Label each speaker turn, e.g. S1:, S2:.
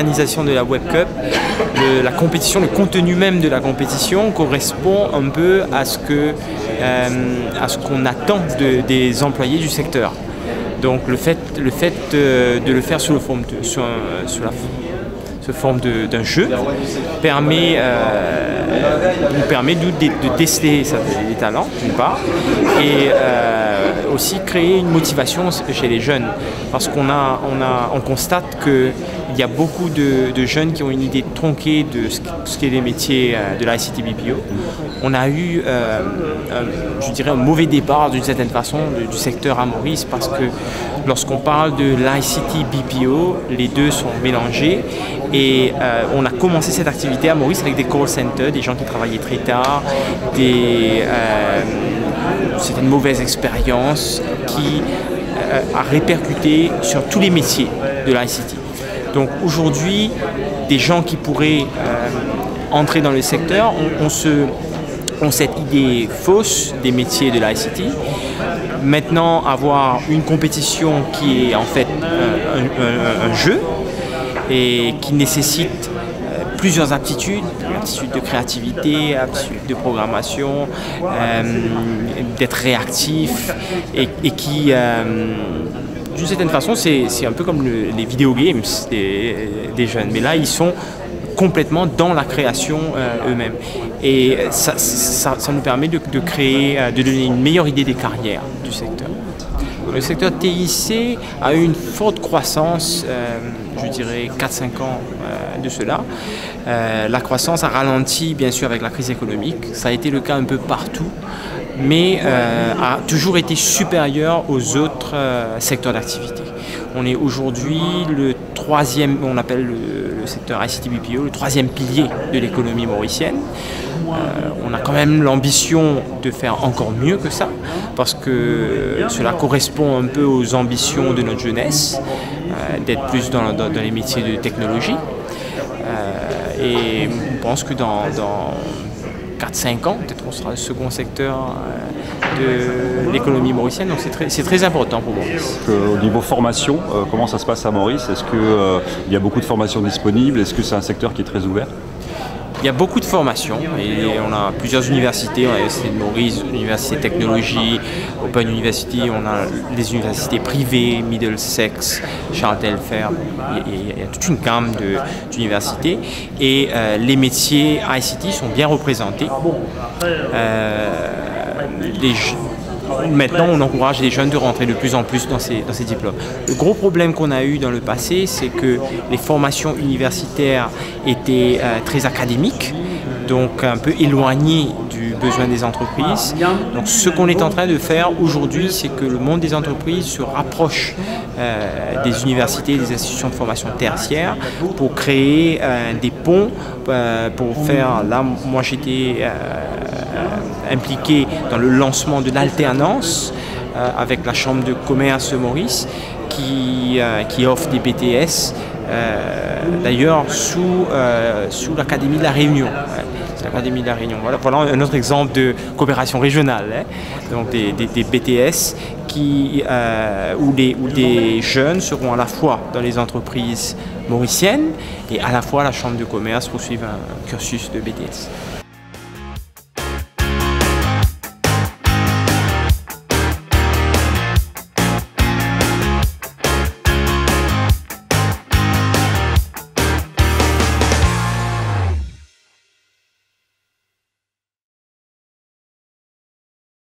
S1: l'organisation de la Web Cup, la compétition, le contenu même de la compétition correspond un peu à ce qu'on attend des employés du secteur. Donc le fait de le faire sous forme d'un jeu nous permet de tester les talents d'une part et aussi créer une motivation chez les jeunes, parce on constate qu'il y a beaucoup de jeunes qui ont une idée tronquée de ce qu'est les métiers de l'ICT BPO. On a eu, je dirais, un mauvais départ d'une certaine façon du secteur à Maurice, parce que lorsqu'on parle de l'ICT BPO, les deux sont mélangés et on a commencé cette activité à Maurice avec des call centers, des gens qui travaillaient très tard, c'était une mauvaise expérience qui a répercuté sur tous les métiers de l'ICT. Donc aujourd'hui, des gens qui pourraient entrer dans le secteur ont cette idée fausse des métiers de l'ICT. Maintenant, avoir une compétition qui est en fait un jeu et qui nécessite plusieurs aptitudes, aptitudes de créativité, aptitudes de programmation, d'être réactif et qui, d'une certaine façon, c'est un peu comme les video games des jeunes, mais là ils sont complètement dans la création eux-mêmes. Et ça nous permet de donner une meilleure idée des carrières du secteur. Le secteur TIC a eu une forte croissance, je dirais 4-5 ans de cela. La croissance a ralenti bien sûr avec la crise économique, ça a été le cas un peu partout, mais a toujours été supérieur aux autres secteurs d'activité. On est aujourd'hui le troisième, on appelle le secteur ICT BPO, le troisième pilier de l'économie mauricienne. On a quand même l'ambition de faire encore mieux que ça, parce que cela correspond un peu aux ambitions de notre jeunesse, d'être plus dans les métiers de technologie. Et on pense que dans 4-5 ans, peut-être qu'on sera le second secteur de l'économie mauricienne, donc c'est très important pour Maurice.
S2: Au niveau formation, comment ça se passe à Maurice? Est-ce qu'il y a beaucoup de formations disponibles? Est-ce que c'est un secteur qui est très ouvert?
S1: Il y a beaucoup de formations et on a plusieurs universités. On a l'Université de Maurice, l'Université de Technologie, Open University, on a des universités privées, Middlesex, Charles Telfair. Il y a toute une gamme d'universités et les métiers ICT sont bien représentés. Maintenant, on encourage les jeunes de rentrer de plus en plus dans ces diplômes. Le gros problème qu'on a eu dans le passé, c'est que les formations universitaires étaient très académiques, donc un peu éloignées du besoin des entreprises. Donc ce qu'on est en train de faire aujourd'hui, c'est que le monde des entreprises se rapproche des universités et des institutions de formation tertiaire pour créer des ponts, pour faire, là, moi j'étais impliqué dans le lancement de l'alternance avec la Chambre de commerce Maurice qui offre des BTS d'ailleurs sous l'Académie de la Réunion. L'Académie de la Réunion. Voilà un autre exemple de coopération régionale, donc des BTS où des jeunes seront à la fois dans les entreprises mauriciennes et à la fois à la Chambre de commerce pour suivre un cursus de BTS.